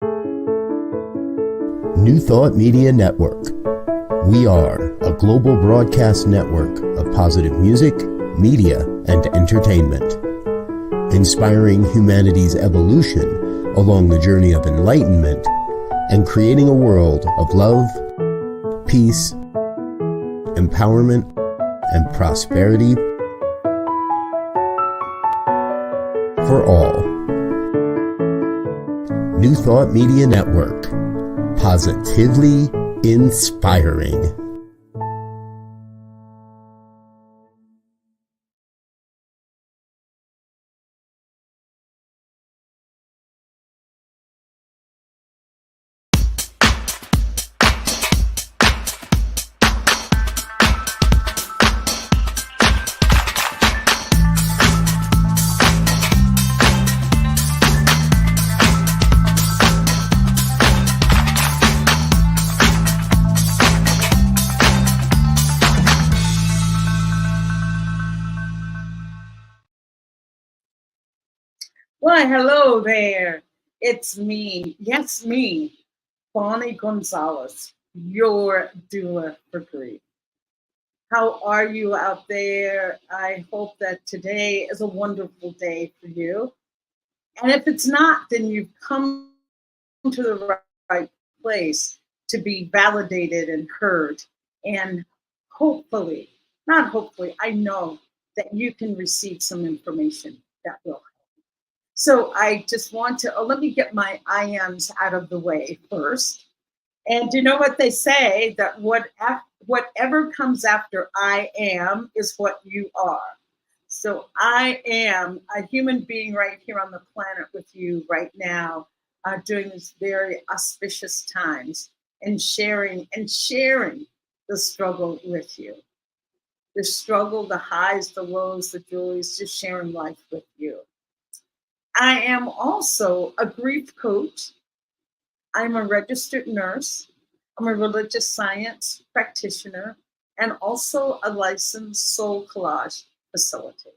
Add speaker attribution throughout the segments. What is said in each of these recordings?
Speaker 1: New Thought Media Network. We are a global broadcast network of positive music, media, and entertainment, inspiring humanity's evolution along the journey of enlightenment and creating a world of love, peace, empowerment, and prosperity for all. New Thought Media Network. Positively inspiring.
Speaker 2: Why, hello there. It's me. Yes, me, Bonnie Gonzalez, your doula for grief. How are you out there? I hope that today is a wonderful day for you. And if it's not, then you've come to the right place to be validated and heard. And hopefully, not hopefully, I know that you can receive some information that will help. So I just want to, let me get my I ams out of the way first. And you know what they say, that whatever comes after I am is what you are. So I am a human being right here on the planet with you right now, during these very auspicious times, and sharing the struggle with you. The struggle, the highs, the lows, the joys, just sharing life with you. I am also a grief coach. I'm a registered nurse. I'm a religious science practitioner and also a licensed soul collage facilitator.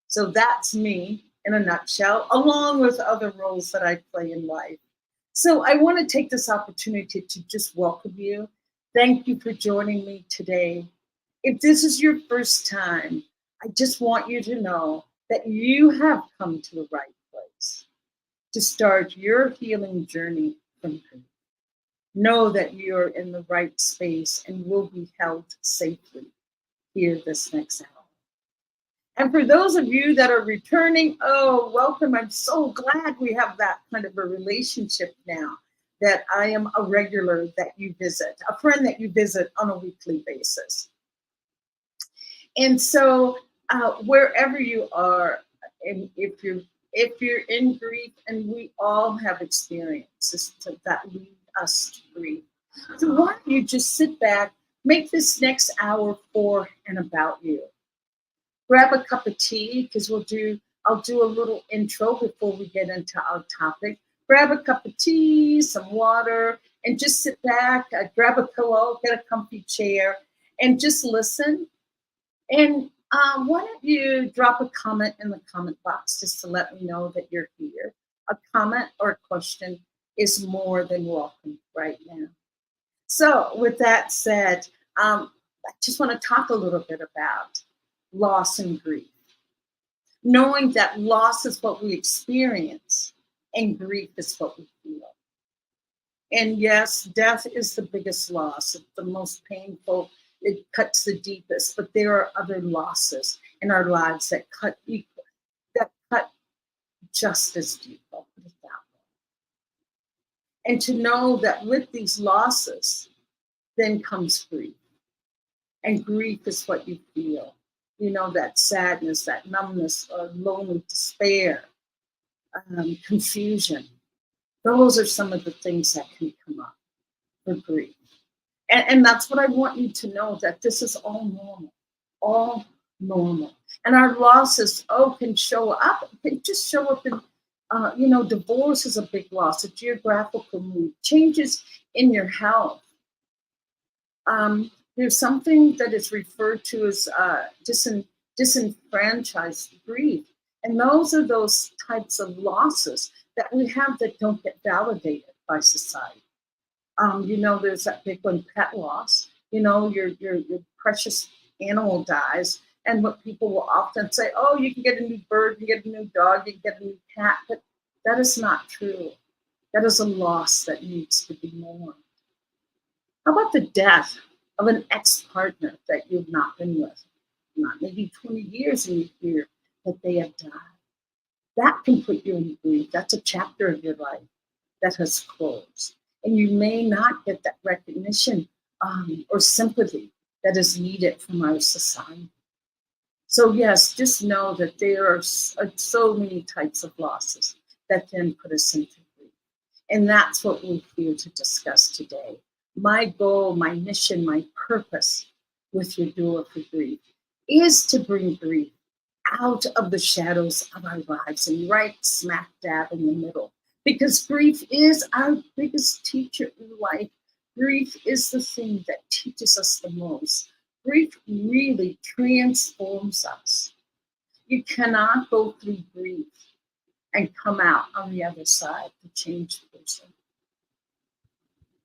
Speaker 2: So that's me in a nutshell, along with other roles that I play in life. So I want to take this opportunity to just welcome you. Thank you for joining me today. If this is your first time, I just want you to know that you have come to the right place to start your healing journey from grief. Know that you're in the right space and will be held safely here this next hour. And for those of you that are returning, oh, welcome. I'm so glad we have that kind of a relationship now, that I am a regular that you visit, a friend that you visit on a weekly basis. And so wherever you are, and if you're in grief, and we all have experiences that lead us to grief. So why don't you just sit back, make this next hour for and about you. Grab a cup of tea, because I'll do a little intro before we get into our topic. Grab a cup of tea, some water, and just sit back, grab a pillow, get a comfy chair, and just listen. And why don't you drop a comment in the comment box just to let me know that you're here. A comment or a question is more than welcome right now. So with that said, I just want to talk a little bit about loss and grief. Knowing that loss is what we experience and grief is what we feel. And yes, death is the biggest loss. It's the most painful. It cuts the deepest, but there are other losses in our lives that cut just as deep. I'll put it that way. And to know that with these losses, then comes grief. And grief is what you feel. You know, that sadness, that numbness, lonely despair, confusion. Those are some of the things that can come up for grief. And that's what I want you to know, that this is all normal. And our losses, can show up, can just show up in, divorce is a big loss, a geographical move, changes in your health. There's something that is referred to as disenfranchised grief. And those are those types of losses that we have that don't get validated. by society. There's that big one, pet loss. Your precious animal dies, and what people will often say, oh, you can get a new bird, you get a new dog, you can get a new cat, but that is not true. That is a loss that needs to be mourned. How about the death of an ex-partner that you've not been with? Not maybe 20 years and you hear that they have died. That can put you in grief. That's a chapter of your life that has closed. And you may not get that recognition or sympathy that is needed from our society. So yes, just know that there are so many types of losses that can put us into grief. And that's what we're here to discuss today. My goal, my mission, my purpose with Your Doula for Grief is to bring grief out of the shadows of our lives and right smack dab in the middle. Because grief is our biggest teacher in life. Grief is the thing that teaches us the most. Grief really transforms us. You cannot go through grief and come out on the other side a changed person.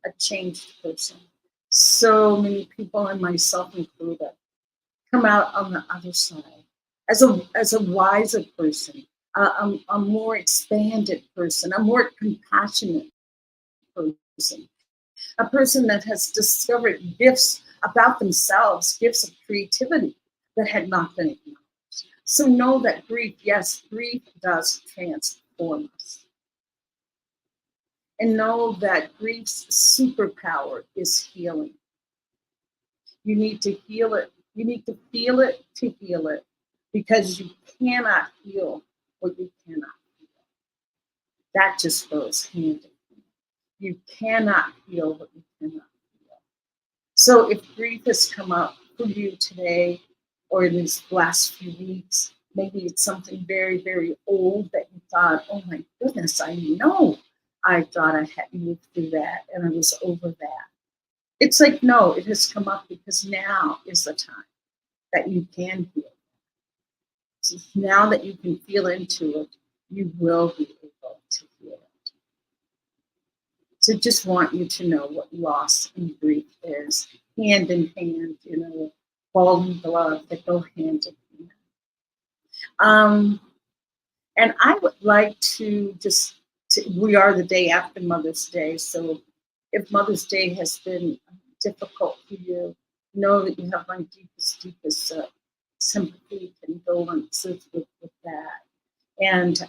Speaker 2: A changed person. So many people, and myself included, come out on the other side as a wiser person, a more expanded person, a more compassionate person, a person that has discovered gifts about themselves, gifts of creativity that had not been acknowledged. So know that grief, yes, grief does transform us. And know that grief's superpower is healing. You need to heal it. You need to feel it to heal it, because you cannot heal what you cannot feel. That just goes hand in hand. You cannot heal what you cannot feel. So if grief has come up for you today or in these last few weeks, maybe it's something very, very old that you thought, oh my goodness, I know I thought I had moved through that and I was over that. It's like, no, it has come up because now is the time that you can heal. So now that you can feel into it, you will be able to heal it. So just want you to know what loss and grief is, hand in hand, ball and glove that go hand in hand. And I would like to we are the day after Mother's Day, so if Mother's Day has been difficult for you, know that you have my deepest sympathy, condolences with that. And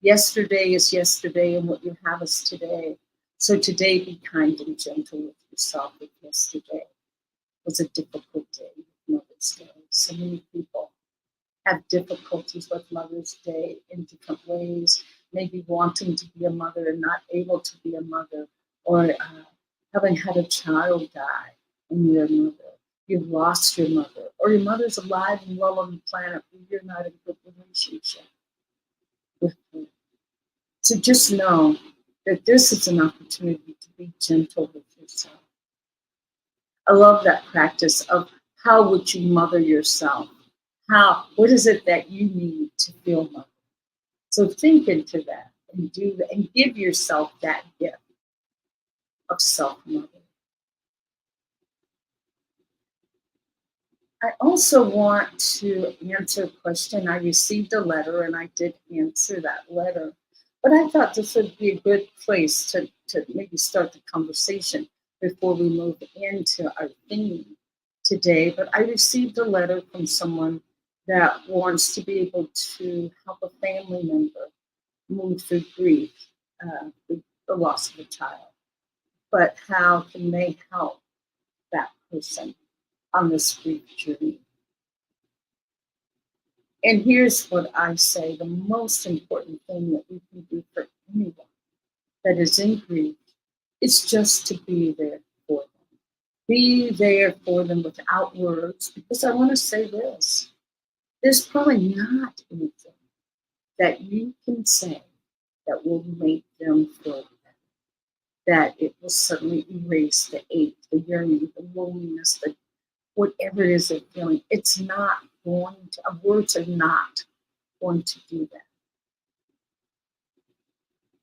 Speaker 2: yesterday is yesterday, and what you have is today. So today, be kind and gentle with yourself. With yesterday was a difficult day with Mother's Day. So many people have difficulties with Mother's Day in different ways, maybe wanting to be a mother and not able to be a mother, or having had a child die and you're a mother. You've lost your mother, or your mother's alive and well on the planet, but you're not in a good relationship with her. So just know that this is an opportunity to be gentle with yourself. I love that practice of how would you mother yourself? What is it that you need to feel mother? So think into that and do that and give yourself that gift of self-mother. I also want to answer a question. I received a letter and I did answer that letter, but I thought this would be a good place to maybe start the conversation before we move into our theme today. But I received a letter from someone that wants to be able to help a family member move through grief, the loss of a child. But how can they help that person on this grief journey? And here's what I say: the most important thing that we can do for anyone that is in grief is just to be there for them. Be there for them without words, because I want to say this: there's probably not anything that you can say that will make them feel better, that it will suddenly erase the ache, the yearning, the loneliness, whatever it is they're feeling. It's not going to, words are not going to do that.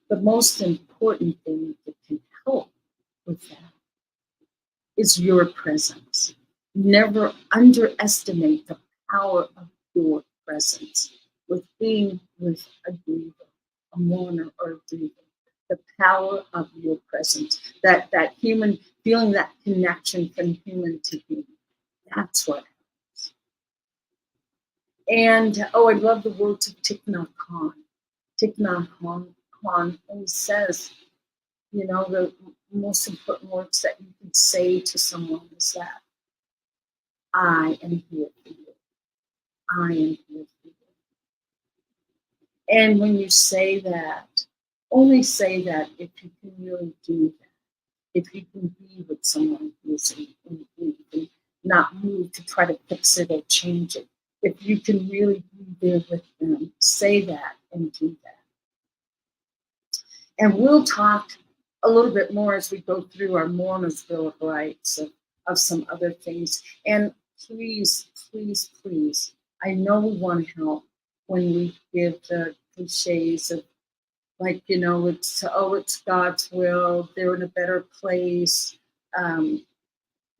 Speaker 2: The most important thing that can help with that is your presence. Never underestimate the power of your presence with being with a griever, a mourner, or a griever. The power of your presence, that human feeling, that connection from human to human. That's what happens. And I love the words of Thich Nhat Hanh. Thich Nhat Hanh always says, the most important words that you can say to someone is that I am here for you. I am here for you. And when you say that, only say that if you can really do that. If you can be with someone who's in grief and not move to try to fix it or change it. If you can really be there with them, say that and do that. And we'll talk a little bit more as we go through our Mourner's Bill of Rights of some other things. And please, please, please, I know we want to help when we give the cliches of, like, it's God's will, they're in a better place,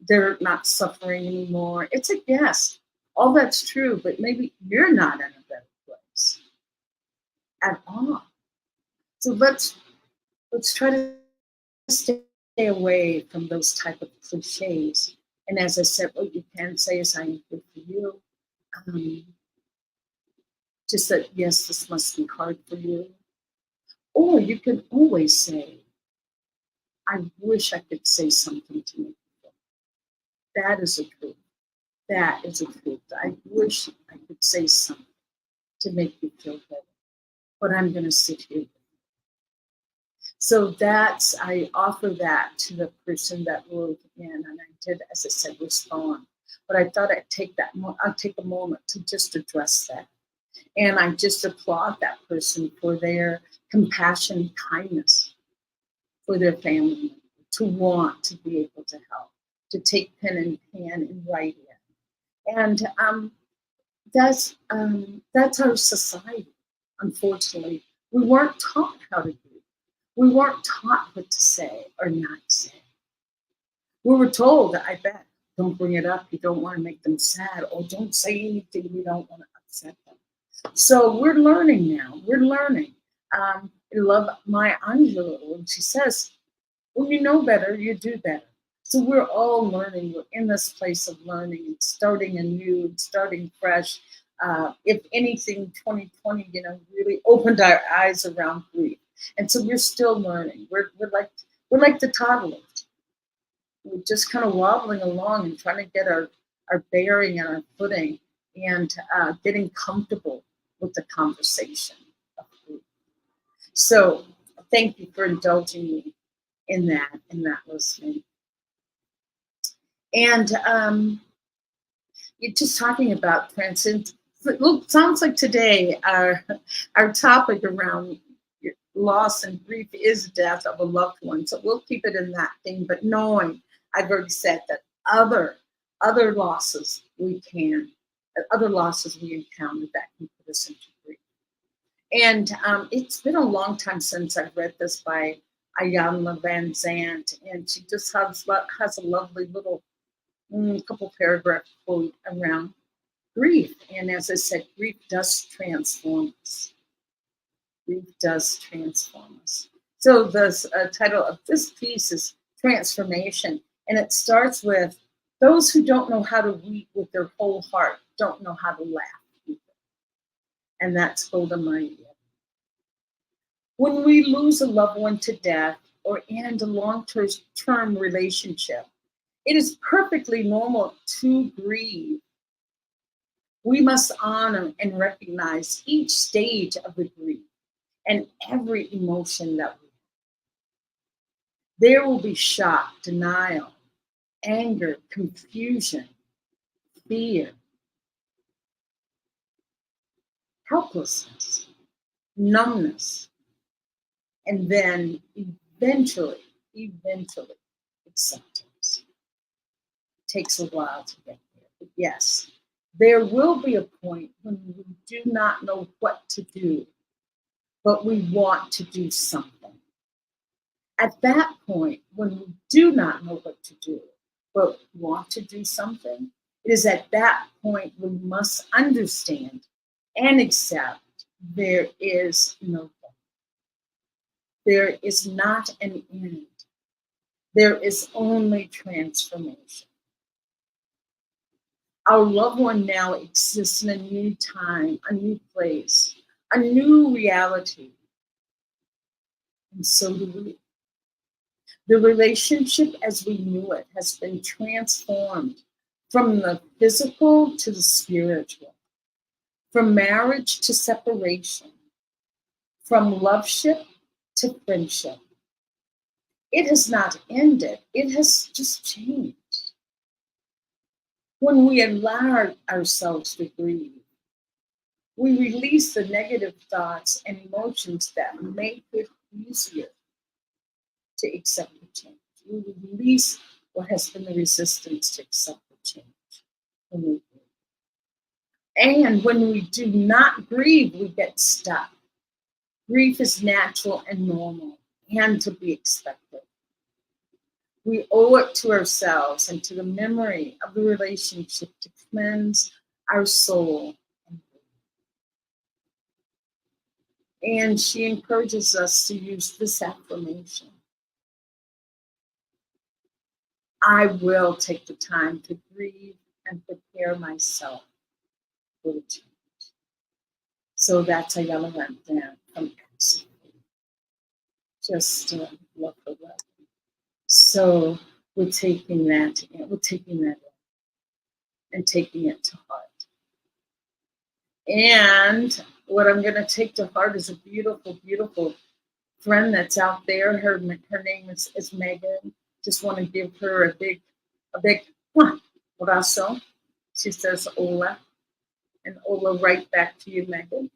Speaker 2: they're not suffering anymore. It's a guess. All that's true, but maybe you're not in a better place at all. So let's try to stay away from those type of cliches. And as I said, what you can say is, I am good for you. Just that, yes, this must be hard for you. Or you can always say, I wish I could say something to make you feel. That is a truth. That is a truth. I wish I could say something to make you feel better. But I'm going to sit here. So I offer that to the person that wrote in, and I did, as I said, respond. But I thought I'll take a moment to just address that. And I just applaud that person for their compassion and kindness for their family, to want to be able to help, to take pen and write it. And that's our society, unfortunately. We weren't taught how to do. We weren't taught what to say or not say. We were told, I bet, don't bring it up. You don't want to make them sad. Or don't say anything you don't want to upset them. So we're learning now. We're learning. I love Maya Angelou when she says, when you know better, you do better. So we're all learning. We're in this place of learning and starting anew and starting fresh. If anything, 2020, really opened our eyes around grief. And so we're still learning. We're like the toddlers. We're just kind of wobbling along and trying to get our bearing and our footing and getting comfortable with the conversation of grief. So thank you for indulging me in that listening. And you're just talking about transcendence. Look, sounds like today our topic around loss and grief is death of a loved one. So we'll keep it in that thing, but knowing, I've already said that other losses we encounter that can put us into grief. And it's been a long time since I've read this by Ayanna Van Zandt, and she just has a lovely little couple paragraph quote around grief. And as I said, grief does transform us. Grief does transform us. So the title of this piece is Transformation, and it starts with, those who don't know how to weep with their whole heart don't know how to laugh either. And that's Golda Meir. When we lose a loved one to death or end a long-term relationship, it is perfectly normal to grieve. We must honor and recognize each stage of the grief and every emotion that we have. There will be shock, denial, anger, confusion, fear, helplessness, numbness, and then eventually acceptance. It takes a while to get there, but yes, there will be a point when we do not know what to do, but we want to do something. At that point, when we do not know what to do, but want to do something, it is at that point we must understand and accept there is no end. There is not an end. There is only transformation. Our loved one now exists in a new time, a new place, a new reality. And so do we. The relationship as we knew it has been transformed from the physical to the spiritual, from marriage to separation, from loveship to friendship. It has not ended, it has just changed. When we allow ourselves to grieve, we release the negative thoughts and emotions that make it easier to accept the change. We release what has been the resistance to accept the change. When we grieve. And when we do not grieve, we get stuck. Grief is natural and normal and to be expected. We owe it to ourselves and to the memory of the relationship to cleanse our soul. And she encourages us to use this affirmation. I will take the time to grieve and prepare myself for the change. So that's a yellow lamp down from Exit. Just love for love. So we're taking that in, and taking it to heart. And what I'm going to take to heart is a beautiful, beautiful friend that's out there. Her name is Megan. Just want to give her a big abrazo. She says Ola. And Ola, right back to you, Megan.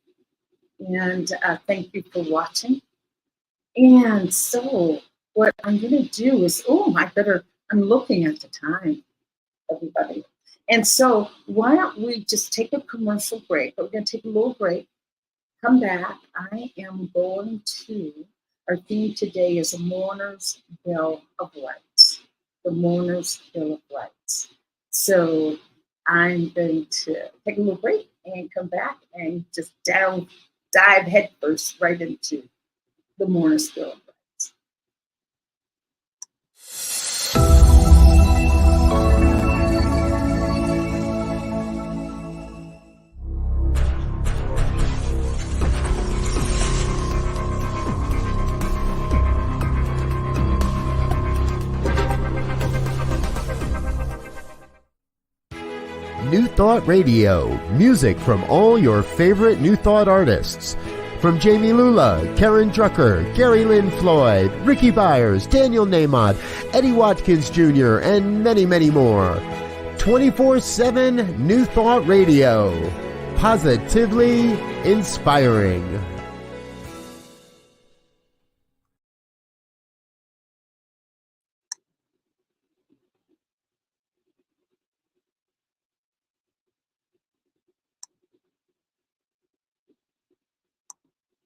Speaker 2: And thank you for watching. And so what I'm going to do is, I'm looking at the time, everybody. And so why don't we just take a commercial break? We're going to take a little break, come back. I am going to, our theme today is a Mourner's Bill of Rights. The Mourner's Bill of Rights. So I'm going to take a little break and come back and just dive headfirst right into the Mourner's Bill of Rights.
Speaker 1: New Thought Radio, music from all your favorite New Thought artists. From Jamie Lula, Karen Drucker, Gary Lynn Floyd, Ricky Byers, Daniel Nahmod, Eddie Watkins Jr., and many, many more. 24/7 New Thought Radio. Positively inspiring.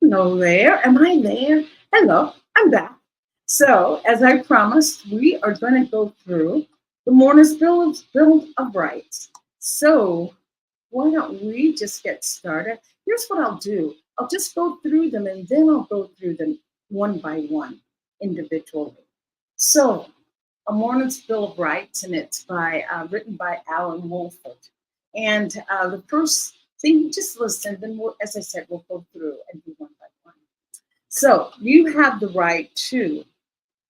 Speaker 2: Hello there. Am I there? Hello, I'm back. So, as I promised, we are going to go through the Mourner's Bill of Rights. So, why don't we just get started? Here's what I'll do. I'll just go through them and then I'll go through them one by one, individually. So, a Mourner's Bill of Rights, and it's written by Alan Wolford. And the first thing, just listen, then as I said, we'll go through and do one by one. So you have the right to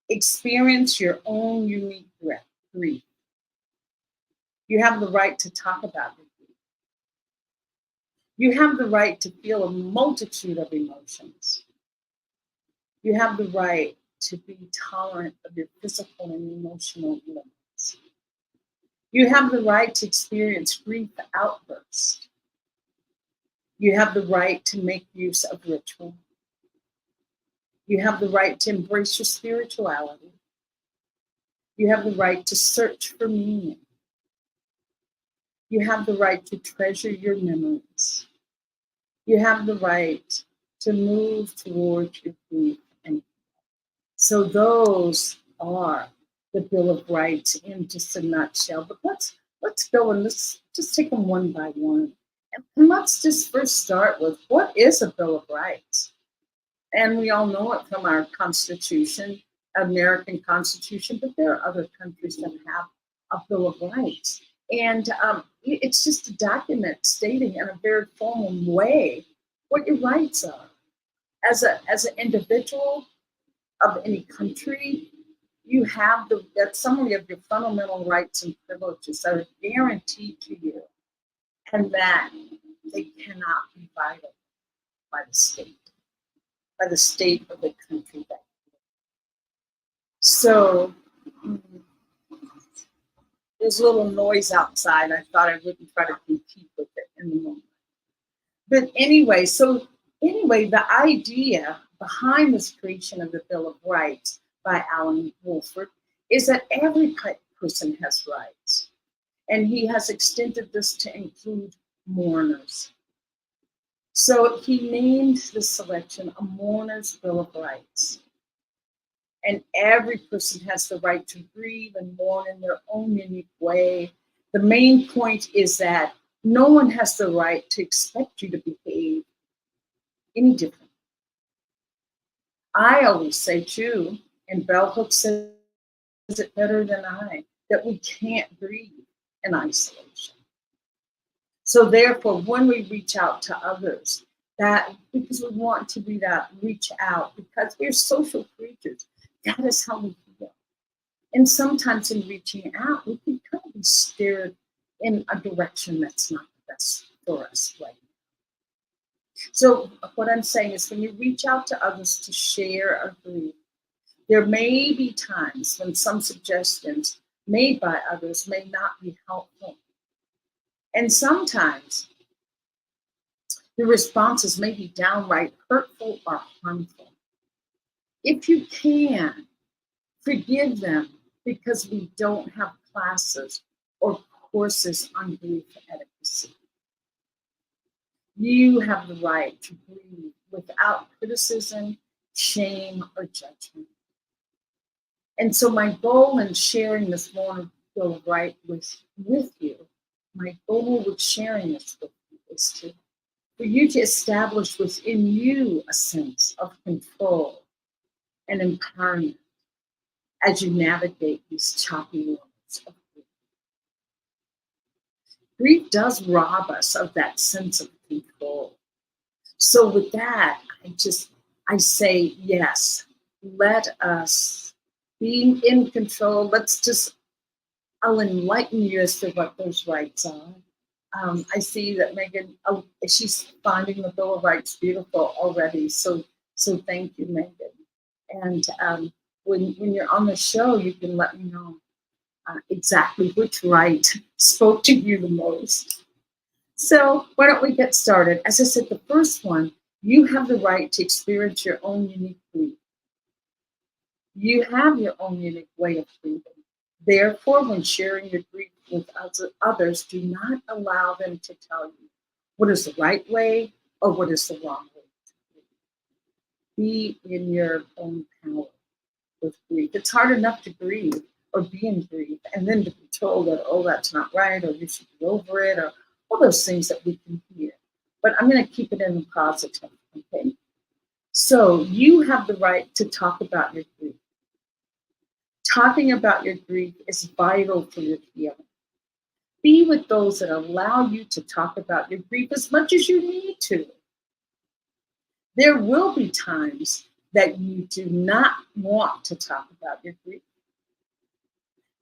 Speaker 2: experience your own unique grief. You have the right to talk about your grief. You have the right to feel a multitude of emotions. You have the right to be tolerant of your physical and emotional limits. You have the right to experience grief outbursts. You have the right to make use of ritual. You have the right to embrace your spirituality. You have the right to search for meaning. You have the right to treasure your memories. You have the right to move towards your grief and So those are the Bill of Rights in just a nutshell. But let's go and let's just take them one by one. And let's just first start with, what is a Bill of Rights? And we all know it from our Constitution, American Constitution, but there are other countries that have a Bill of Rights. And it's just a document stating in a very formal way what your rights are. As an individual of any country, you have that summary of your fundamental rights and privileges that are guaranteed to you, and that they cannot be violated by the state of the country that you live in. So there's a little noise outside. I thought I wouldn't try to compete with it in the moment. But anyway, the idea behind this creation of the Bill of Rights by Alan Wolford is that every person has rights. And he has extended this to include mourners. So he named the selection a Mourner's Bill of Rights. And every person has the right to grieve and mourn in their own unique way. The main point is that no one has the right to expect you to behave any different. I always say too, and Bell Hooks says it better than I, that we can't grieve in isolation. So therefore, when we reach out to others, that because we want to be that reach out, because we're social creatures, that is how we feel. And sometimes in reaching out, we can kind of be steered in a direction that's not the best for us right now. So what I'm saying is, when you reach out to others to share a grief, there may be times when some suggestions made by others may not be helpful. And sometimes the responses may be downright hurtful or harmful. If you can, forgive them, because we don't have classes or courses on grief etiquette. You have the right to grieve without criticism, shame, or judgment. And so my goal in sharing this Mourner Bill of Rights with you, my goal with sharing this with you is for you to establish within you a sense of control and empowerment as you navigate these choppy waters of grief. Grief does rob us of that sense of control. So with that, I say, yes, let us be in control. I'll enlighten you as to what those rights are. I see that Megan, she's finding the Bill of Rights beautiful already. So thank you, Megan. And when you're on the show, you can let me know exactly which right spoke to you the most. So why don't we get started? As I said, the first one, you have the right to experience your own unique grief. You have your own unique way of grieving. Therefore, when sharing your grief with others, do not allow them to tell you what is the right way or what is the wrong way to grieve. Be in your own power with grief. It's hard enough to grieve or be in grief, and then to be told that, oh, that's not right, or you should get over it, or all those things that we can hear. But I'm going to keep it in the positive, okay? So you have the right to talk about your grief. Talking about your grief is vital for your healing. Be with those that allow you to talk about your grief as much as you need to. There will be times that you do not want to talk about your grief.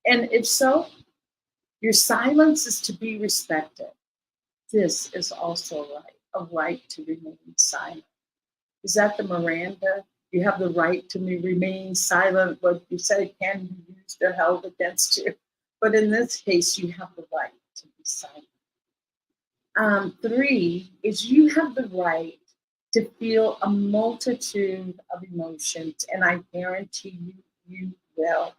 Speaker 2: And if so, your silence is to be respected. This is also a right to remain silent. Is that the Miranda? You have the right to remain silent. What you say can be used or held against you. But in this case, you have the right to be silent. 3 is you have the right to feel a multitude of emotions, and I guarantee you will.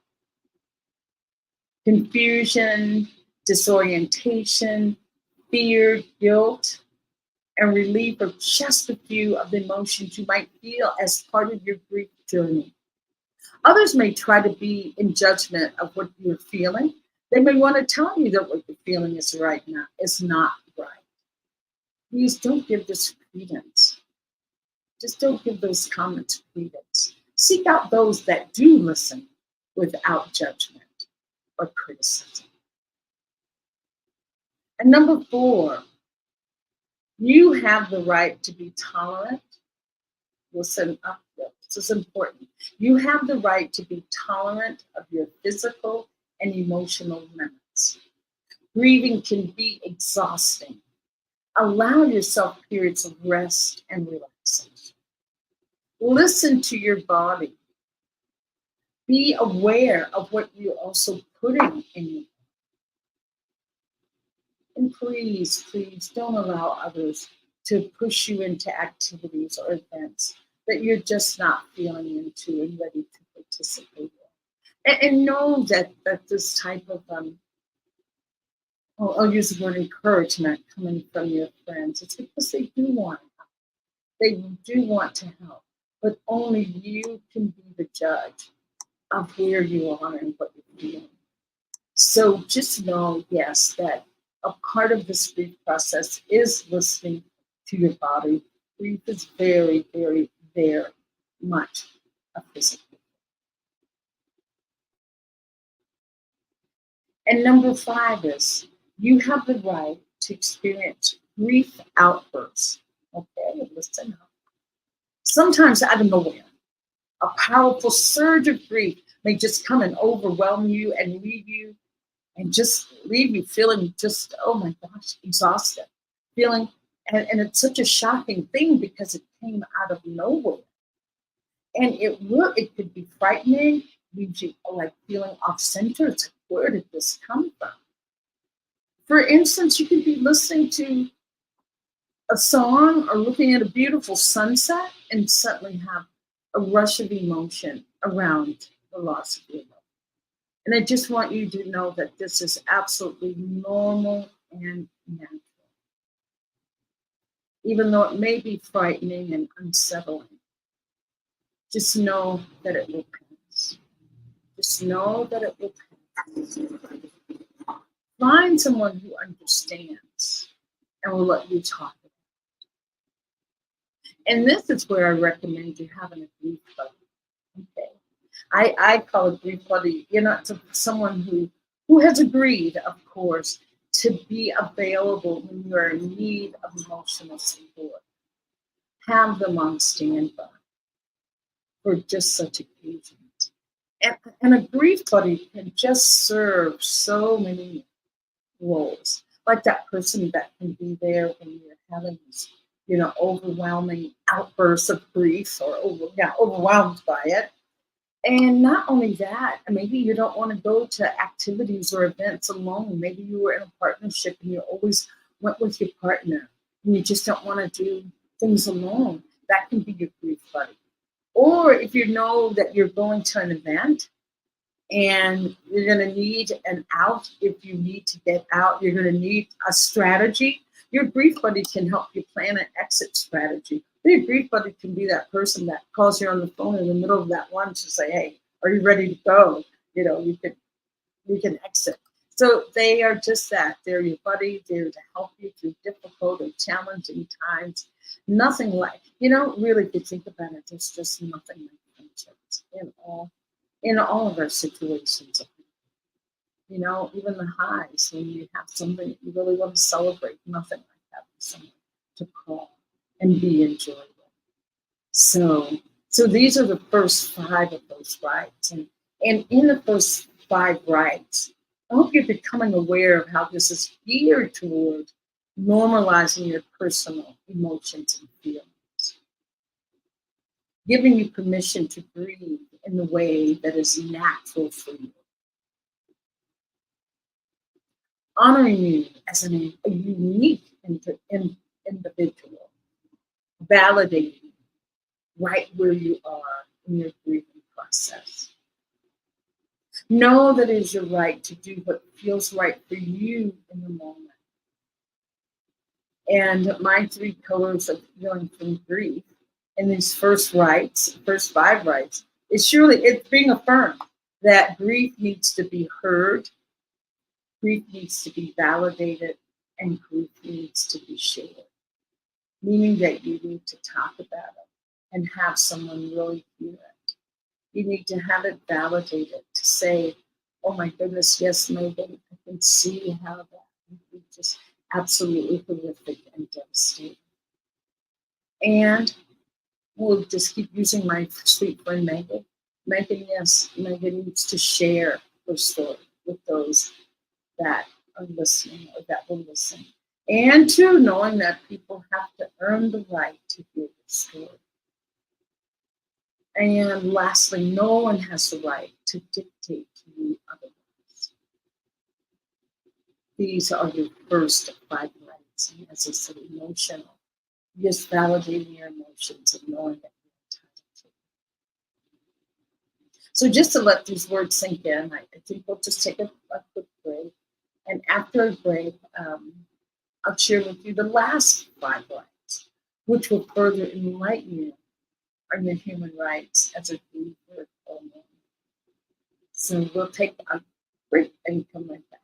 Speaker 2: Confusion, disorientation, fear, guilt, and relief are just a few of the emotions you might feel as part of your grief journey. Others may try to be in judgment of what you're feeling. They may want to tell you that what you're feeling is right now is not right. Please don't give this credence. Just don't give those comments credence. Seek out those that do listen without judgment or criticism. And number 4, you have the right to be tolerant. Listen up, this is important. You have the right to be tolerant of your physical and emotional limits. Grieving can be exhausting. Allow yourself periods of rest and relaxation. Listen to your body. Be aware of what you're also putting in your body. And please, please don't allow others to push you into activities or events that you're just not feeling into and ready to participate in. And know that this type of, I'll use the word encouragement coming from your friends, it's because they do want to help. They do want to help, but only you can be the judge of where you are and what you're feeling. So just know, yes, that a part of this grief process is listening to your body. Grief is very, very, very much a physical. And number 5 is you have the right to experience grief outbursts. Okay, listen up. Sometimes out of nowhere, a powerful surge of grief may just come and overwhelm you and leave you feeling just, oh my gosh, exhausted. Feeling, and it's such a shocking thing because it came out of nowhere. And it could be frightening, leaves you like feeling off center. It's like, where did this come from? For instance, you could be listening to a song or looking at a beautiful sunset and suddenly have a rush of emotion around the loss of your love. And I just want you to know that this is absolutely normal and natural. Even though it may be frightening and unsettling, just know that it will pass. Just know that it will pass. Find someone who understands and will let you talk about it. And this is where I recommend you having a grief buddy. Okay. I call a grief buddy, to someone who has agreed, of course, to be available when you're in need of emotional support. Have them on standby for just such occasions. And a grief buddy can just serve so many roles. Like that person that can be there when you're having this, overwhelming outbursts of grief or overwhelmed by it. And not only that, maybe you don't want to go to activities or events alone. Maybe you were in a partnership and you always went with your partner and you just don't want to do things alone. That can be your grief buddy. Or if you know that you're going to an event and you're going to need an out, if you need to get out, you're going to need a strategy. Your grief buddy can help you plan an exit strategy. Your grief buddy can be that person that calls you on the phone in the middle of that lunch to say, hey, are you ready to go? You can exit. So they are just that. They're your buddy. They're to help you through difficult and challenging times. Nothing like, really, if you think about it, there's just nothing like friendships in all of our situations. Even the highs, when you have something that you really want to celebrate, nothing like having someone to call and be enjoyable. So these are the first 5 of those rights. And in the first 5 rights, I hope you're becoming aware of how this is geared toward normalizing your personal emotions and feelings, giving you permission to breathe in the way that is natural for you, honoring you as a unique individual, validating you right where you are in your grieving process. Know that it is your right to do what feels right for you in the moment. And my 3 pillars of healing from grief in these first 5 rights, it's being affirmed that grief needs to be heard, grief needs to be validated, and grief needs to be shared. Meaning that you need to talk about it and have someone really hear it. You need to have it validated to say, oh my goodness, yes, Megan, I can see how that would be just absolutely horrific and devastating. And we'll just keep using my sweet friend Megan. Megan, yes, Megan needs to share her story with those that are listening or that will listen. And two, knowing that people have to earn the right to hear the story. And lastly, no one has the right to dictate to you otherwise. These are your first 5 rights. And as I said, emotional. Just validating your emotions and knowing that you're entitled to. So just to let these words sink in, I think we'll just take a quick break. And after a break, I'll share with you the last 5 rights, which will further enlighten you on your human rights as a believer or man. So we'll take a break and come right back.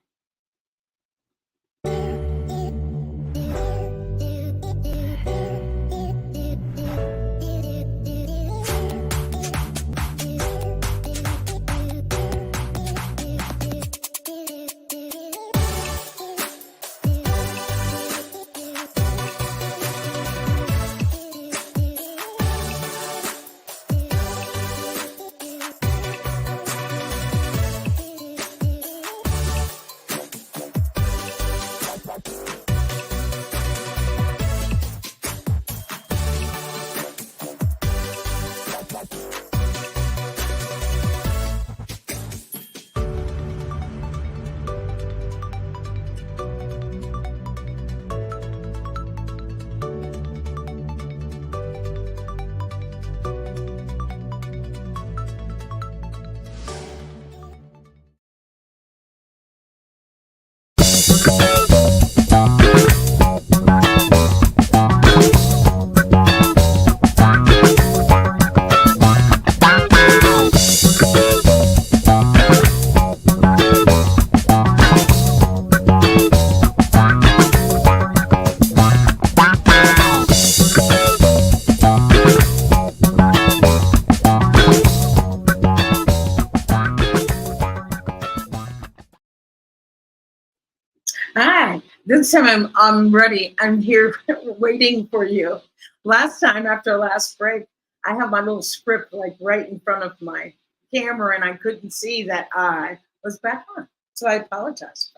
Speaker 2: Hi, this time I'm ready. I'm here waiting for you. Last time, after last break, I have my little script like right in front of my camera, and I couldn't see that I was back on. So I apologize.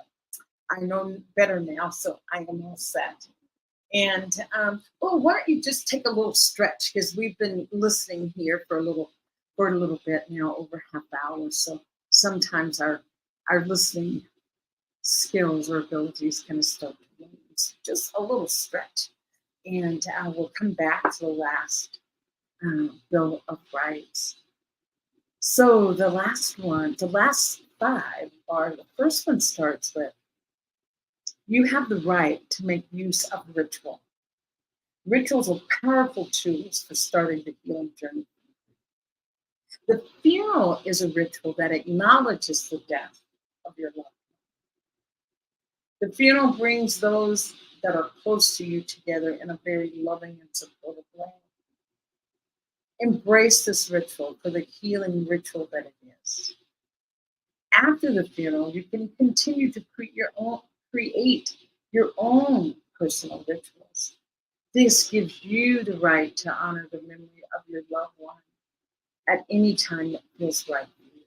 Speaker 2: I know better now, so I am all set. And well, why don't you just take a little stretch, because we've been listening here for a little bit now, over half hour. So sometimes our listening skills or abilities kind of start to lose. Just a little stretch. And we'll come back to the last Bill of Rights. So the last 5 are, the first one starts with, you have the right to make use of ritual. Rituals are powerful tools for starting the healing journey. The funeral is a ritual that acknowledges the death of your loved one. The funeral brings those that are close to you together in a very loving and supportive way. Embrace this ritual for the healing ritual that it is. After the funeral, you can continue to create your own personal rituals. This gives you the right to honor the memory of your loved one at any time that feels right for you.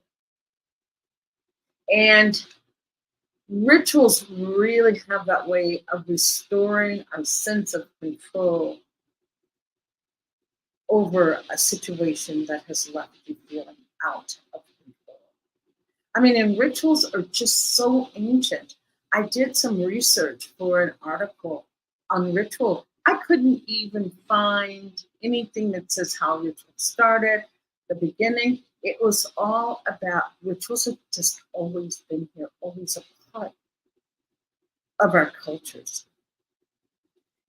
Speaker 2: And rituals really have that way of restoring our sense of control over a situation that has left you feeling out of control. I mean, and rituals are just so ancient. I did some research for an article on ritual. I couldn't even find anything that says how rituals started, the beginning. It was all about rituals have just always been here, always a part of our cultures.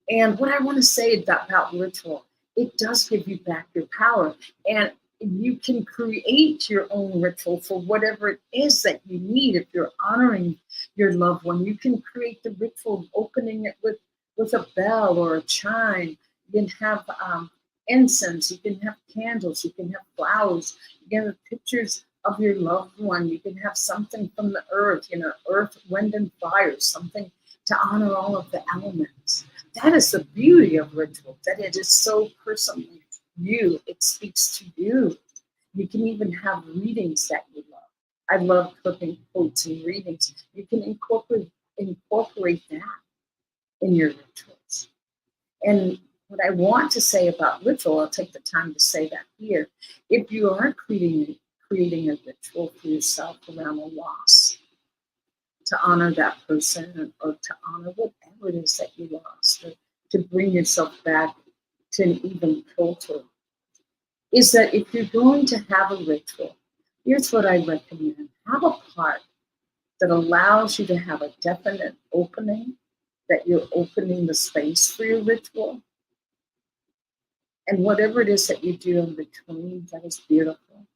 Speaker 2: And what I want to say about ritual, it does give you back your power. And you can create your own ritual for whatever it is that you need. If you're honoring your loved one, you can create the ritual of opening it with a bell or a chime. You can have incense, you can have candles, you can have flowers, you can have pictures of your loved one, you can have something from the earth, earth, wind, and fire, something to honor all of the elements. That is the beauty of ritual, that it is so personal. You, it speaks to you. You can even have readings that you love. I love putting quotes and readings. You can incorporate that in your rituals. And what I want to say about ritual, I'll take the time to say that here. If you are creating a ritual for yourself around a loss, to honor that person or to honor whatever it is that you lost, or to bring yourself back to an even culture, is that if you're going to have a ritual, here's what I recommend. Have a part that allows you to have a definite opening, that you're opening the space for your ritual. And whatever it is that you do in between, that is beautiful.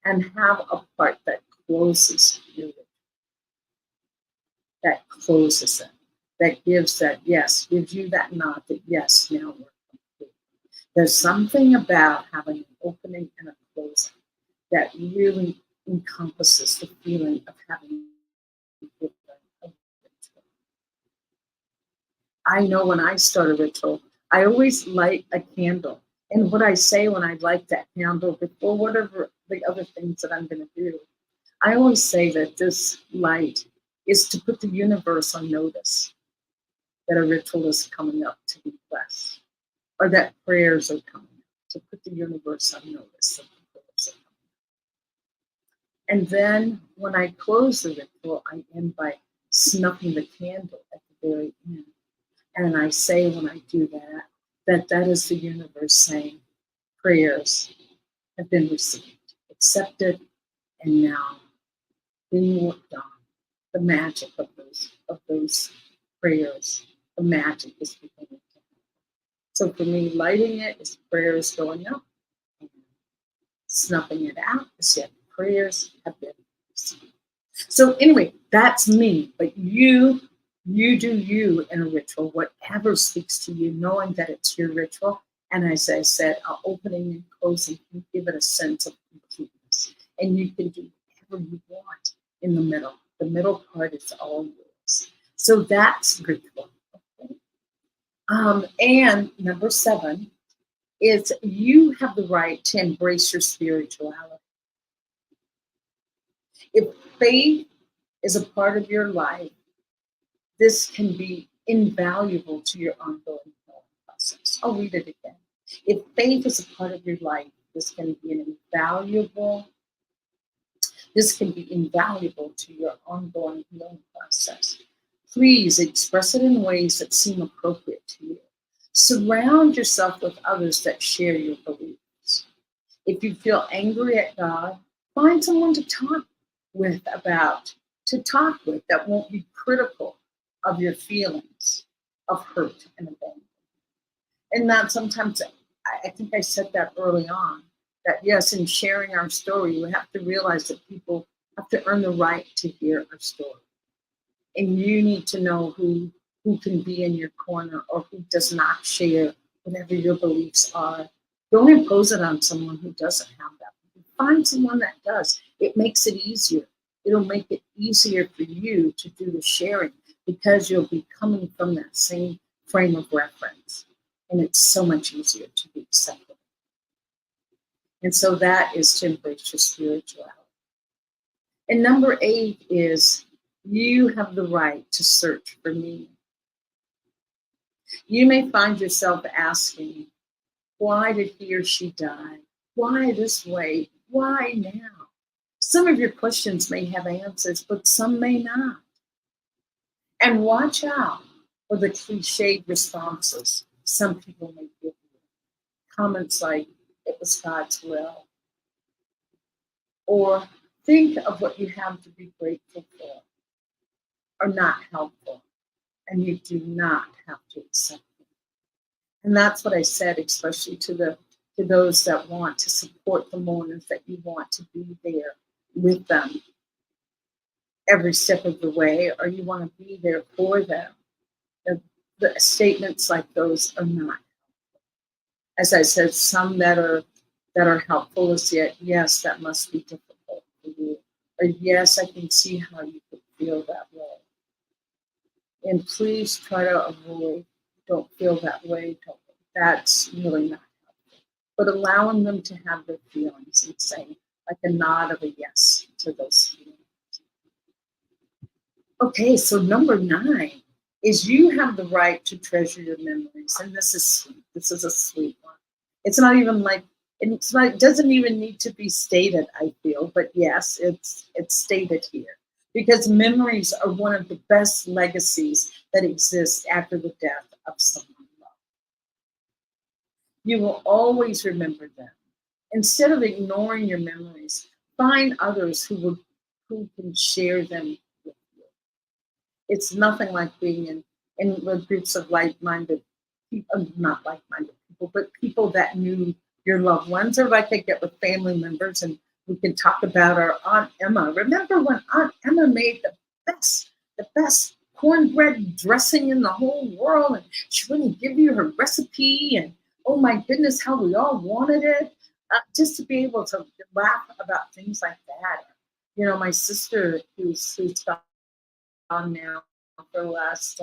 Speaker 2: And have a part that closes your ritual. That closes it. That gives you that nod that yes, now we're complete. There's something about having an opening and a closing that really encompasses the feeling of having a ritual. I know when I start a ritual, I always light a candle. And what I say when I light that candle, before whatever the other things that I'm going to do, I always say that this light is to put the universe on notice that a ritual is coming up to be blessed, or that prayers are coming up, to put the universe on notice that the prayers are coming up. And then when I close the ritual, I end by snuffing the candle at the very end. And I say when I do that is the universe saying prayers have been received, accepted, and now being worked on. The magic of those prayers, the magic is beginning to happen. So for me, lighting it is prayers going up, and snuffing it out is yet prayers have been received. So anyway, that's me. But you do you in a ritual, whatever speaks to you, knowing that it's your ritual. And as I said, opening and closing can give it a sense of completeness. And you can do whatever you want in the middle. The middle part is all yours. So that's ritual. Okay? And number 7 is you have the right to embrace your spirituality. If faith is a part of your life, this can be invaluable to your ongoing healing process. I'll read it again. If faith is a part of your life, this can be invaluable to your ongoing healing process. Please express it in ways that seem appropriate to you. Surround yourself with others that share your beliefs. If you feel angry at God, find someone to talk with that won't be critical of your feelings of hurt and abandonment. And that sometimes, I think I said that early on, that yes, in sharing our story, we have to realize that people have to earn the right to hear our story. And you need to know who can be in your corner or who does not share whatever your beliefs are. Don't impose it on someone who doesn't have that. Find someone that does. It makes it easier. It'll make it easier for you to do the sharing because you'll be coming from that same frame of reference. And it's so much easier to be accepted. And so that is to embrace your spirituality. And number 8 is you have the right to search for meaning. You may find yourself asking, why did he or she die? Why this way? Why now? Some of your questions may have answers, but some may not. And watch out for the cliched responses some people may give you. Comments like, it was God's will. Or think of what you have to be grateful for. Are not helpful. And you do not have to accept them. And that's what I said, especially to the to those that want to support the mourners, that you want to be there with them every step of the way, or you want to be there for them. The statements like those are not. As I said, some that are helpful is yet, yes, that must be difficult for you. Or yes, I can see how you could feel that way. And please try to avoid, don't feel that way. That's really not helpful. But allowing them to have their feelings and saying like a nod of a yes to those feelings. Okay, so number 9 is you have the right to treasure your memories. And this is sweet. This is a sweet one. It's not even like, it doesn't even need to be stated, I feel, but yes, it's stated here. Because memories are one of the best legacies that exist after the death of someone loved. You will always remember them. Instead of ignoring your memories, find others who can share them with you. It's nothing like being in groups of like-minded people, not like-minded people, but people that knew your loved ones, or like I get with family members and we can talk about our Aunt Emma. Remember when Aunt Emma made the best cornbread dressing in the whole world, and she wouldn't give you her recipe, and oh my goodness, how we all wanted it. Just to be able to laugh about things like that. You know, my sister, who's gone now for the last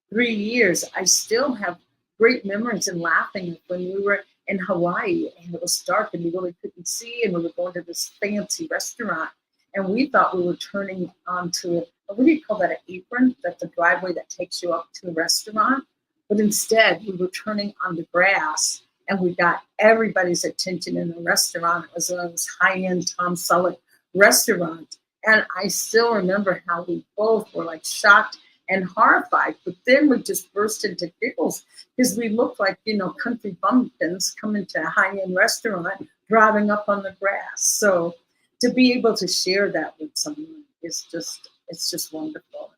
Speaker 2: 3 years, I still have great memories and laughing when we were in Hawaii and it was dark and we really couldn't see, and we were going to this fancy restaurant and we thought we were turning onto what do you call that, an apron? That's a driveway that takes you up to the restaurant. But instead we were turning on the grass and we got everybody's attention in the restaurant. It was this high-end Tom Selleck restaurant. And I still remember how we both were like shocked and horrified, but then we just burst into giggles because we looked like, you know, country bumpkins coming to a high-end restaurant, driving up on the grass. So to be able to share that with someone is it's just wonderful.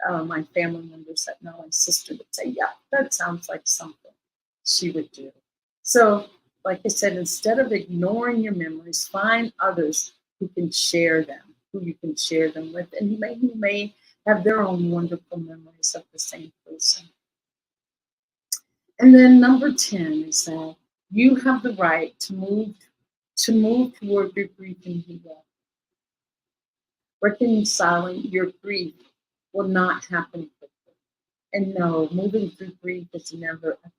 Speaker 2: My family members that know my sister would say, yeah, that sounds like something she would do. So, like I said, instead of ignoring your memories, find others who can share them, who you can share them with, and who may have their own wonderful memories of the same person. And then number 10 is that you have the right to move toward your grief and healing. Reconciling your grief will not happen quickly. And no, moving through grief is never a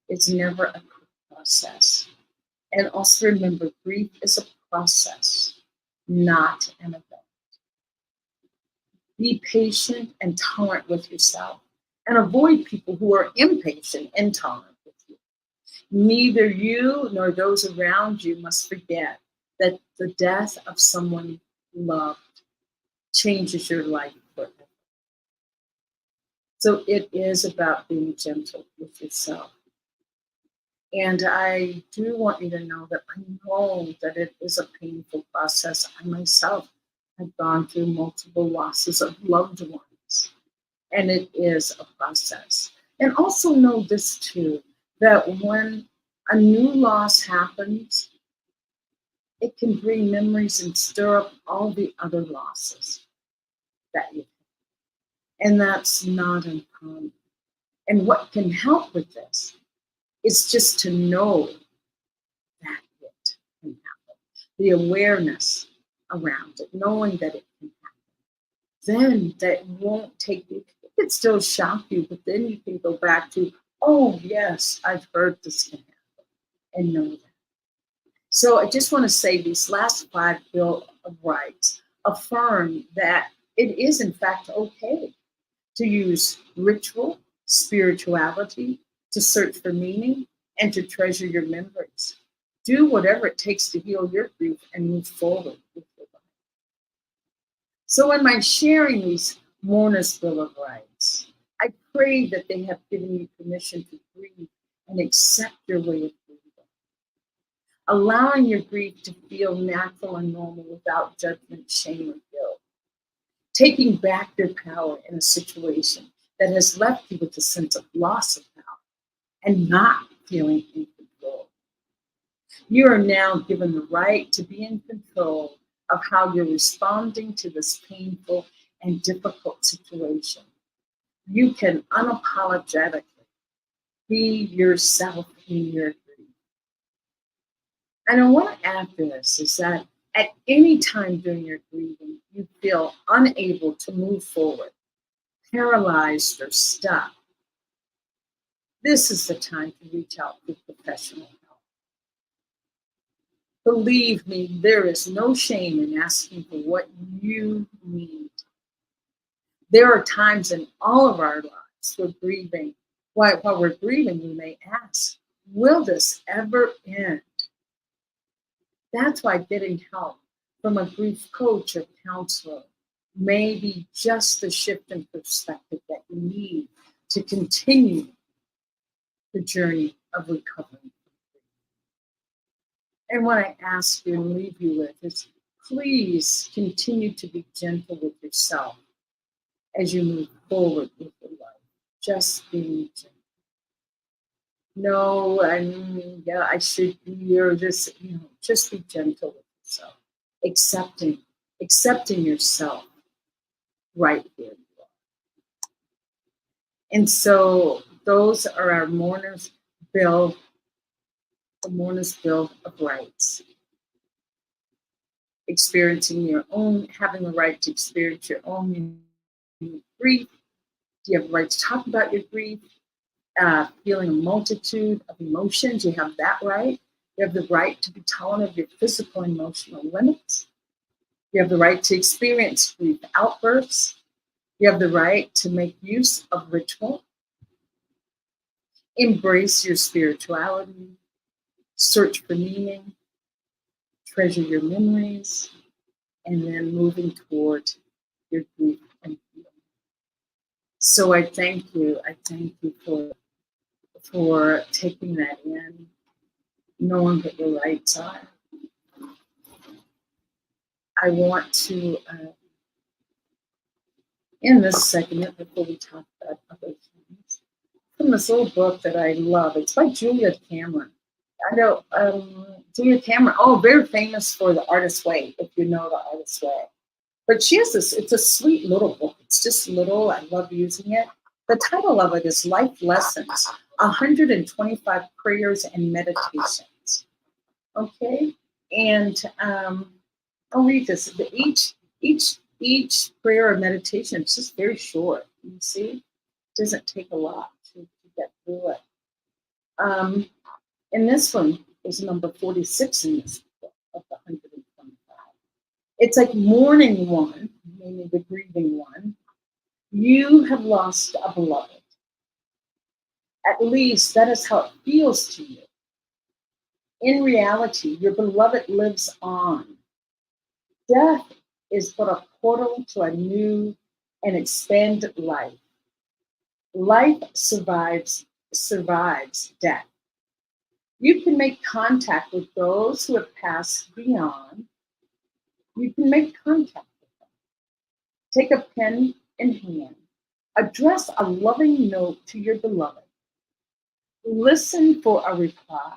Speaker 2: quick process. And also remember, grief is a process, not an event. Be patient and tolerant with yourself and avoid people who are impatient and intolerant with you. Neither you nor those around you must forget that the death of someone loved changes your life forever. So it is about being gentle with yourself. And I do want you to know that I know that it is a painful process. I myself have gone through multiple losses of loved ones, and it is a process. And also know this too, that when a new loss happens, it can bring memories and stir up all the other losses that you've had. And that's not uncommon. And what can help with this is just to know that it can happen. The awareness around it, knowing that it can happen. Then that won't take you, it could still shock you, but then you can go back to, oh yes, I've heard this can happen, and know that. So I just want to say these last 5 Bill of Rights affirm that it is in fact okay to use ritual, spirituality, to search for meaning, and to treasure your memories. Do whatever it takes to heal your grief and move forward with your life. So in my sharing these Mourner's Bill of Rights, I pray that they have given you permission to grieve and accept your way of grieving. Allowing your grief to feel natural and normal without judgment, shame, or guilt. Taking back your power in a situation that has left you with a sense of loss of power and not feeling in control. You are now given the right to be in control of how you're responding to this painful and difficult situation. You can unapologetically be yourself in your grief. And I want to add this is that at any time during your grieving, you feel unable to move forward, paralyzed or stuck, this is the time to reach out for professional help. Believe me, there is no shame in asking for what you need. There are times in all of our lives we're grieving. While we're grieving, we may ask, will this ever end? That's why getting help from a grief coach or counselor may be just the shift in perspective that you need to continue the journey of recovery. And what I ask you and leave you with is please continue to be gentle with yourself as you move forward with your life. Just being gentle. No, I mean, yeah, I should be, or just, just be gentle with yourself. Accepting yourself right where you are. And so those are our mourners' bill, the mourner's bill of rights. Having the right to experience your own grief. You have the right to talk about your grief, feeling a multitude of emotions. You have that right. You have the right to be tolerant of your physical and emotional limits. You have the right to experience grief outbursts. You have the right to make use of ritual. Embrace your spirituality. Search for meaning. Treasure your memories. And then moving toward your grief and healing. So I thank you. I thank you for taking that in, knowing what your rights are. I want to end this segment before we talk about other things from this little book that I love. It's by Julia Cameron. I know Julia Cameron, very famous for The Artist's Way, if you know The Artist's Way. But she has this, it's a sweet little book. It's just little, I love using it. The title of it is Life Lessons, 125 Prayers and Meditations. Okay? And I'll read this. Each prayer or meditation is just very short. You see? It doesn't take a lot to get through it. And this one is number 46 in this book of the 125. It's like mourning one, meaning the grieving one. You have lost a beloved. At least that is how it feels to you. In reality, your beloved lives on. Death is but a portal to a new and expanded life. Life survives death. You can make contact with those who have passed beyond. You can make contact with them. Take a pen in hand. Address a loving note to your beloved. Listen for a reply.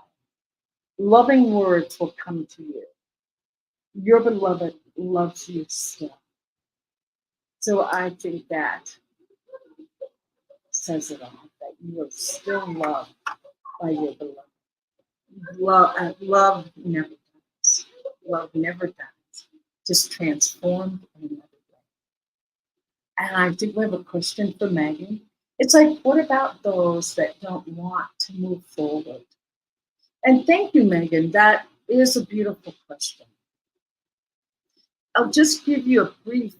Speaker 2: Loving words will come to you. Your beloved loves you still. So I think that says it all, that you are still loved by your beloved. Love never dies. Love never dies. Just transformed in another way. And I do have a question for Megan. It's like, what about those that don't want to move forward? And thank you, Megan. That is a beautiful question. I'll just give you a brief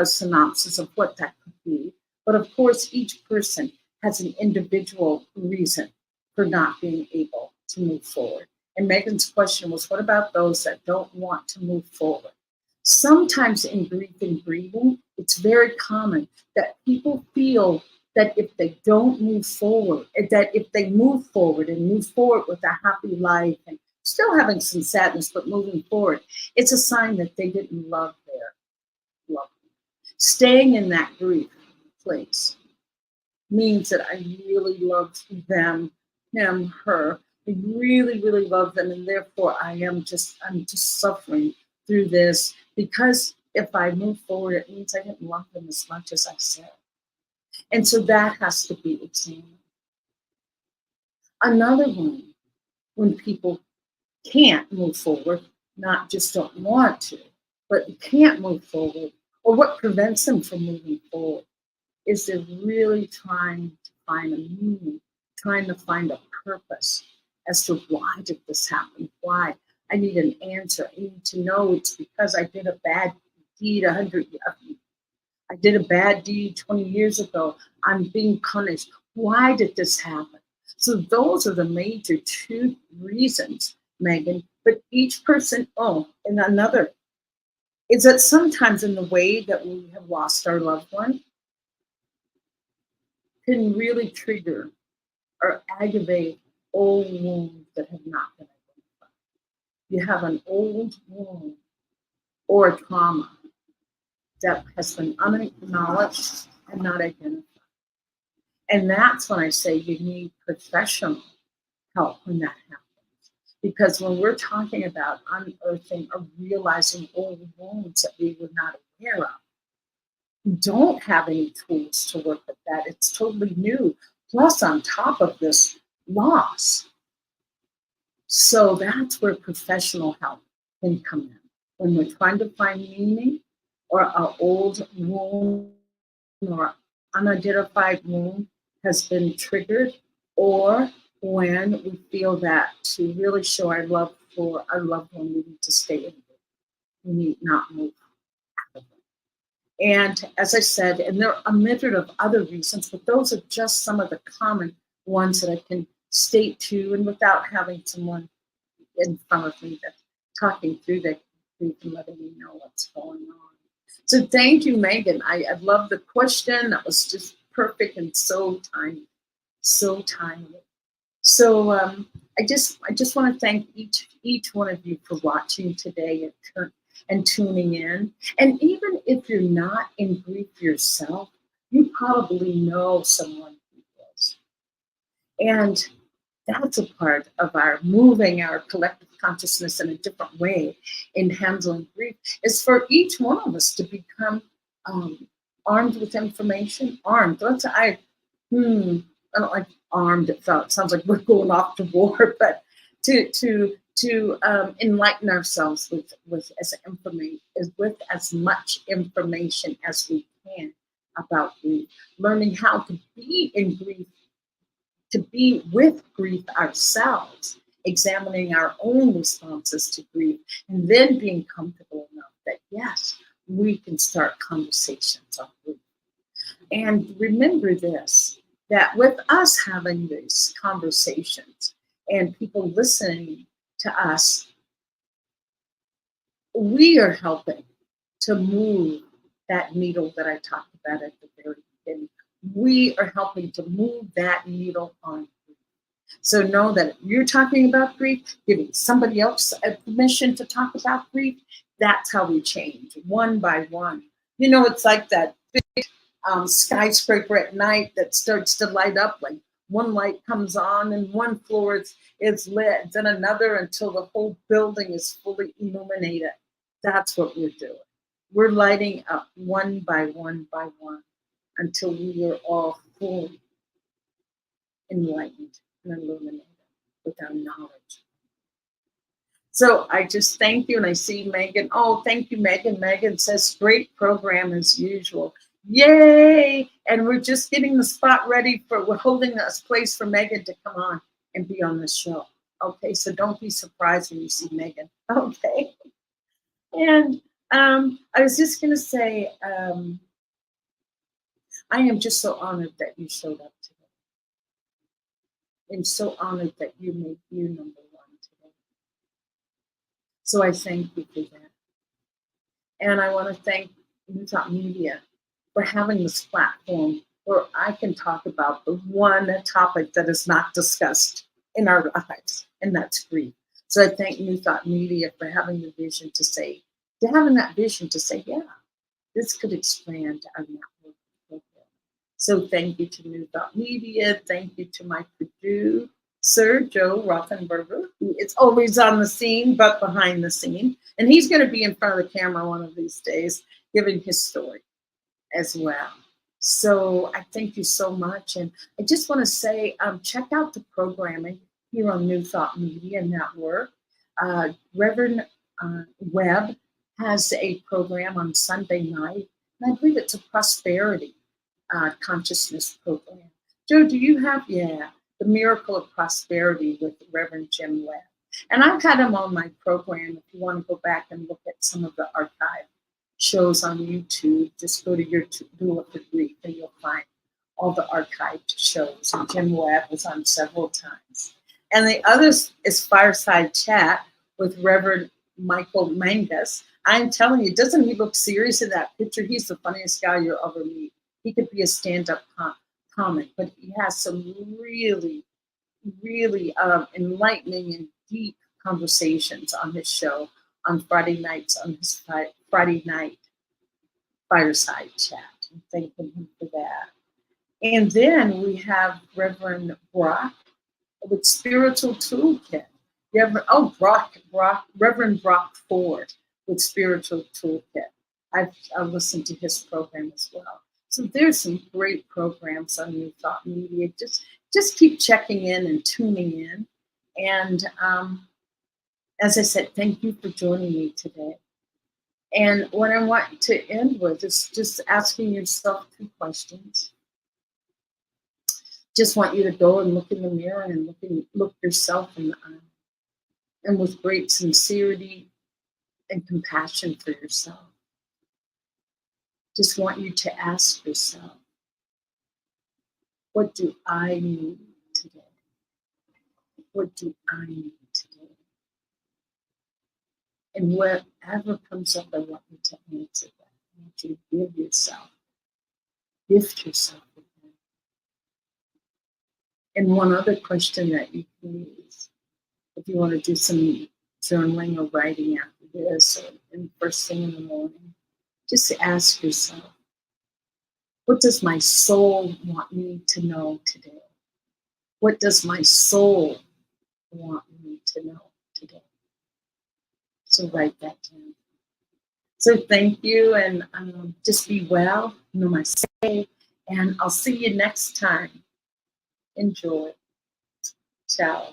Speaker 2: synopsis of what that could be. But of course, each person has an individual reason for not being able to move forward. And Megan's question was, what about those that don't want to move forward? Sometimes in grief and grieving, it's very common that people feel that if they don't move forward, that if they move forward with a happy life and still having some sadness, but moving forward, it's a sign that they didn't love their loved one. Staying in that grief place means that I really loved them, him, her, I really, really love them, and therefore I'm just suffering through this because if I move forward, it means I didn't love them as much as I said. And so that has to be examined. Another one, when people can't move forward, not just don't want to, but can't move forward, or what prevents them from moving forward, is they're really trying to find a meaning, trying to find a purpose as to why did this happen? Why? I need an answer. I need to know it's because I did a bad deed 100 I did a bad deed 20 years ago. I'm being punished. Why did this happen? So those are the major two reasons, Megan. But each person, and another is that sometimes in the way that we have lost our loved one can really trigger or aggravate old wounds that have not been identified. You have an old wound or a trauma that has been unacknowledged and not identified. And that's when I say you need professional help when that happens. Because when we're talking about unearthing or realizing old wounds that we were not aware of, we don't have any tools to work with that. It's totally new. Plus, on top of this, loss. So that's where professional help can come in. When we're trying to find meaning or an old wound or unidentified wound has been triggered, or when we feel that to really show our love for our loved one, we need to stay in it. We need not move out of it. And as I said, and there are a myriad of other reasons, but those are just some of the common ones that I can state to, and without having someone in front of me that's talking through that grief and letting me know what's going on. So thank you, Megan. I love the question. That was just perfect and so timely, so timely. So I just want to thank each one of you for watching today and tuning in. And even if you're not in grief yourself, you probably know someone who is. And that's a part of our moving our collective consciousness in a different way in handling grief, is for each one of us to become armed with information. Armed. I don't like armed. It sounds like we're going off to war, but to enlighten ourselves with as much information as we can about grief, learning how to be in grief, to be with grief ourselves, examining our own responses to grief, and then being comfortable enough that, yes, we can start conversations on grief. And remember this, that with us having these conversations and people listening to us, we are helping to move that needle that I talked about at the very beginning. We are helping to move that needle on grief. So know that if you're talking about grief, giving somebody else permission to talk about grief, that's how we change, one by one. You know, it's like that big skyscraper at night that starts to light up. Like one light comes on and one floor is lit, then another, until the whole building is fully illuminated. That's what we're doing. We're lighting up one by one by one, until we are all fully enlightened and illuminated with our knowledge. So I just thank you, and I see Megan. Oh, thank you, Megan. Megan says, great program as usual. Yay! And we're just getting the spot ready we're holding this place for Megan to come on and be on the show. Okay, so don't be surprised when you see Megan. Okay. And I was just going to say, I am just so honored that you showed up today. I'm so honored that you made you number one today. So I thank you for that. And I want to thank New Thought Media for having this platform where I can talk about the one topic that is not discussed in our lives, and that's grief. So I thank New Thought Media for having the vision to say, yeah, this could expand our network program. So thank you to New Thought Media. Thank you to my Sir Joe Rothenberger, who is always on the scene but behind the scene. And he's going to be in front of the camera one of these days, giving his story as well. So I thank you so much. And I just want to say, check out the programming here on New Thought Media Network. Reverend Webb has a program on Sunday night, and I believe it's a prosperity consciousness program. Joe, do you have, the Miracle of Prosperity with Reverend Jim Webb. And I've had him on my program. If you want to go back and look at some of the archive shows on YouTube, just go to Your Doula for Grief and you'll find all the archived shows. And Jim Webb was on several times. And the other is Fireside Chat with Reverend Michael Mangus. I'm telling you, doesn't he look serious in that picture? He's the funniest guy you'll ever meet. He could be a stand-up comic, but he has some really, really enlightening and deep conversations on his show on Friday nights, on his Friday night Fireside Chat. I'm thanking him for that. And then we have Reverend Brock with Spiritual Toolkit. Reverend Brock Ford with Spiritual Toolkit. I've listened to his program as well. So there's some great programs on New Thought Media. Just keep checking in and tuning in. And as I said, thank you for joining me today. And what I want to end with is just asking yourself 2 questions. Just want you to go and look in the mirror and look yourself in the eye. And with great sincerity and compassion for yourself, just want you to ask yourself, what do I need today? What do I need today? And whatever comes up, I want you to answer that. I want you to gift yourself with that. And one other question that you can use, if you want to do some journaling or writing after this, or in first thing in the morning, just ask yourself, what does my soul want me to know today? What does my soul want me to know today? So write that down. So thank you, and just be well, namaste, and I'll see you next time. Enjoy. Ciao.